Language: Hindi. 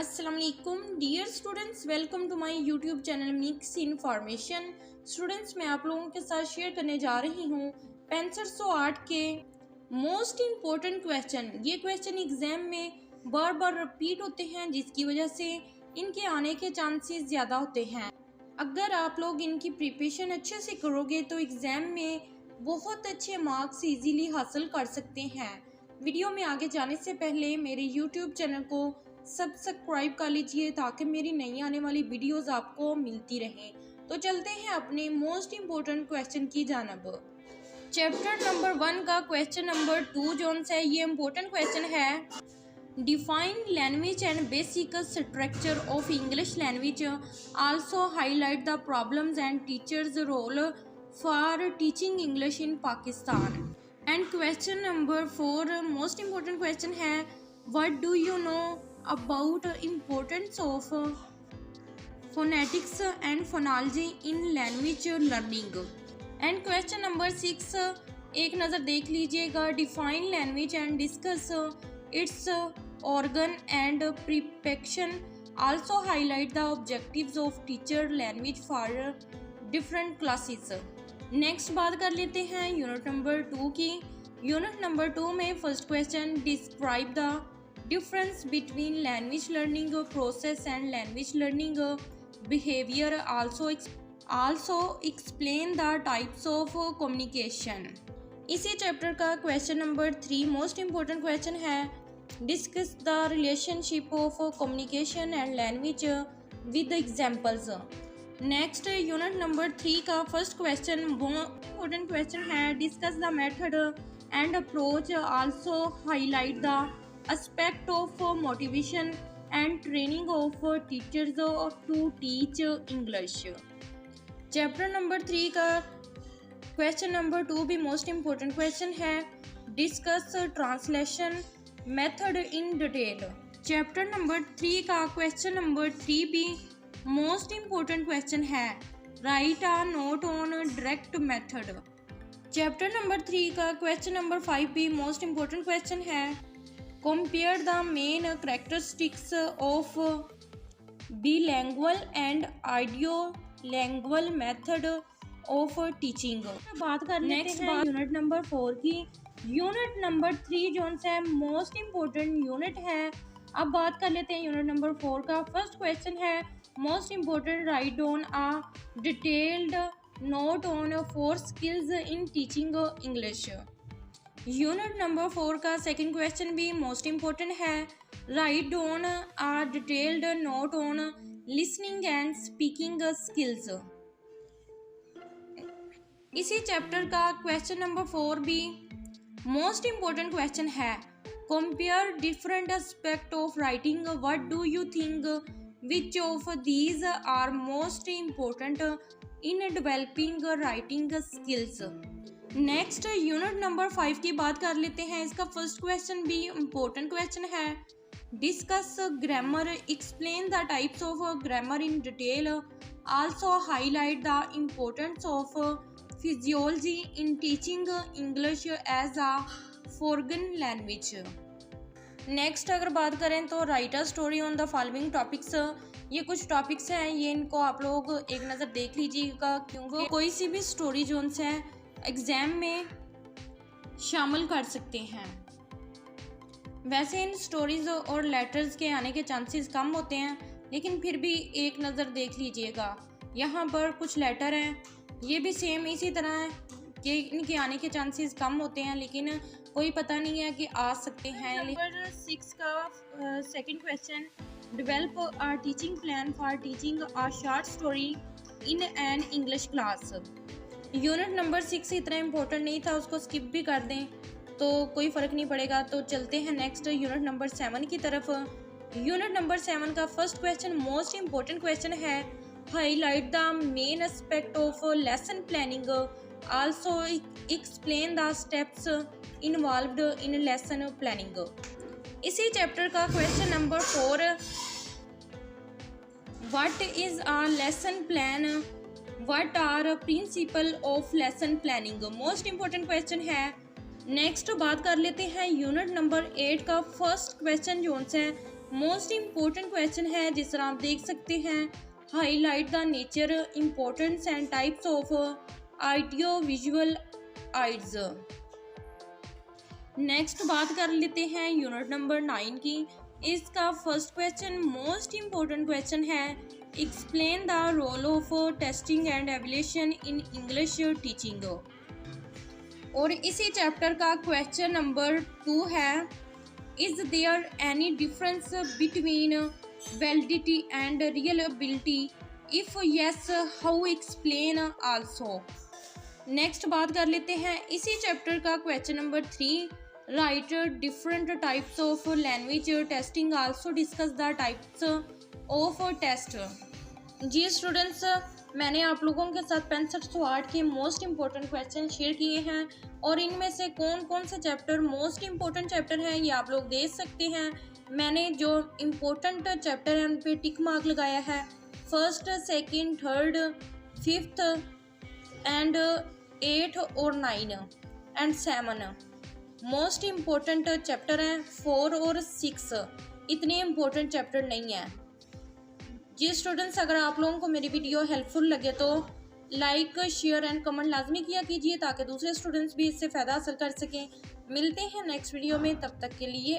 अस्सलाम वालेकुम dear students, welcome to my YouTube channel mix information. Students, मैं आप लोगों के साथ शेयर करने जा रही हूँ 6508 के मोस्ट इम्पोर्टेंट क्वेश्चन। ये क्वेश्चन एग्जाम में बार बार रिपीट होते हैं, जिसकी वजह से इनके आने के चांसेस ज़्यादा होते हैं। अगर आप लोग इनकी प्रिपरेशन अच्छे से करोगे तो एग्ज़ाम में बहुत अच्छे मार्क्स इजीली हासिल कर सकते हैं। वीडियो में आगे जाने से पहले मेरे यूट्यूब चैनल को सब्सक्राइब कर लीजिए ताकि मेरी नई आने वाली वीडियोस आपको मिलती रहें। तो चलते हैं अपने मोस्ट इम्पोर्टेंट क्वेश्चन की जानब। चैप्टर नंबर 1 का क्वेश्चन नंबर 2 जोन से ये इम्पोर्टेंट क्वेश्चन है। Define language and basic structure of English language, also highlight the problems and teachers role for teaching English in Pakistan. And question number 4 most important question है, what do you know about importance of phonetics and phonology in language learning। and question number 6 एक नज़र देख लीजिएगा। define language and discuss its organ and preparation, also highlight the objectives of teacher language for different classes। Next बात कर लेते हैं यूनिट नंबर 2 की। यूनिट नंबर 2 में first question, describe the difference between language learning process and language learning behavior, also explain the types of communication। इसी चैप्टर का question number 3 most important question है, discuss the relationship of communication and language with examples. Next unit number 3 का फर्स्ट क्वेश्चन इम्पोर्टेंट क्वेश्चन है, discuss the method and approach, also highlight the aspect of motivation and training of teachers to teach English। Chapter number 3 का क्वेश्चन नंबर 2 भी मोस्ट इम्पोर्टेंट क्वेश्चन है, discuss translation method in detail. Chapter number 3 का क्वेश्चन नंबर 3 भी मोस्ट इम्पोर्टेंट क्वेश्चन है, right a note on direct method. Chapter number 3 का क्वेश्चन नंबर 5 भी मोस्ट इम्पोर्टेंट क्वेश्चन है, compare the main characteristics of bilingual and audiolingual method of teaching। बात कर लेते हैं यूनिट नंबर 4 की। यूनिट नंबर 3 जो है मोस्ट इम्पोर्टेंट यूनिट है। अब बात कर लेते हैं यूनिट नंबर 4 का। फर्स्ट क्वेश्चन है, most important, write down a detailed note on 4 skills in teaching English. Unit number 4 का सेकंड क्वेश्चन भी मोस्ट इम्पोर्टेंट है, write down a detailed note on listening and speaking skills. इसी चैप्टर का क्वेश्चन नंबर 4 भी मोस्ट इम्पोर्टेंट क्वेश्चन है, compare different aspect of writing, what do you think which of these are most important in developing writing skills. Next unit number 5 की बात कर लेते हैं। इसका फर्स्ट क्वेश्चन भी इम्पोर्टेंट क्वेश्चन है, discuss grammar, explain the types of grammar in detail, also highlight the importance of physiology in teaching English as a foreign language. Next अगर बात करें तो write a story on the following topics. ये कुछ टॉपिक्स हैं, ये इनको आप लोग एक नज़र देख लीजिएगा, क्योंकि कोई सी भी स्टोरी जोन से एग्ज़ाम में शामिल कर सकते हैं। वैसे इन स्टोरीज़ और लेटर्स के आने के चांसेस कम होते हैं, लेकिन फिर भी एक नज़र देख लीजिएगा। यहाँ पर कुछ लेटर हैं, ये भी सेम इसी तरह है कि इनके आने के चांसेस कम होते हैं, लेकिन कोई पता नहीं है कि आ सकते हैं। नंबर 6 का second question, develop a teaching plan for teaching a short story in an English class. Unit number 6 इतना इम्पोर्टेंट नहीं था, उसको स्किप भी कर दें तो कोई फ़र्क नहीं पड़ेगा। तो चलते हैं नेक्स्ट यूनिट नंबर 7 की तरफ। यूनिट नंबर 7 का first question most important question है, highlight the main aspect of lesson planning, also explain the steps involved in lesson planning. इसी चैप्टर का question number 4, what is a lesson plan, what are principal of lesson planning. Most important question है। नेक्स्ट बात कर लेते हैं यूनिट नंबर 8 का फर्स्ट क्वेश्चन जो है मोस्ट इम्पोर्टेंट क्वेश्चन है जिस तरह आप देख सकते हैं, highlight the nature, importance and types of audio visual aids. Next बात कर लेते हैं यूनिट नंबर 9 की। इसका first question most important question है, explain the role of testing and evaluation in English teaching. और इसी चैप्टर का क्वेश्चन नंबर 2 है, is there any difference between validity and reliability, if yes how explain also. Next बात कर लेते हैं इसी चैप्टर का question number 3, write different types of language testing, also discuss the types of test. जी स्टूडेंट्स, मैंने आप लोगों के साथ 65 से 8 के मोस्ट इम्पोर्टेंट क्वेश्चन शेयर किए हैं और इनमें से कौन कौन से चैप्टर मोस्ट इम्पोर्टेंट चैप्टर हैं ये आप लोग देख सकते हैं। मैंने जो इम्पोर्टेंट चैप्टर हैं उन पे टिक मार्क लगाया है, first, second, third, fifth and 8 और 9 एंड 7 मोस्ट इम्पोर्टेंट चैप्टर हैं। 4 और 6 इतने इम्पोर्टेंट चैप्टर नहीं हैं। जी स्टूडेंट्स, अगर आप लोगों को मेरी वीडियो हेल्पफुल लगे तो लाइक, शेयर एंड कमेंट लाजमी किया कीजिए ताकि दूसरे स्टूडेंट्स भी इससे फ़ायदा हासिल कर सकें। मिलते हैं नेक्स्ट वीडियो में, तब तक के लिए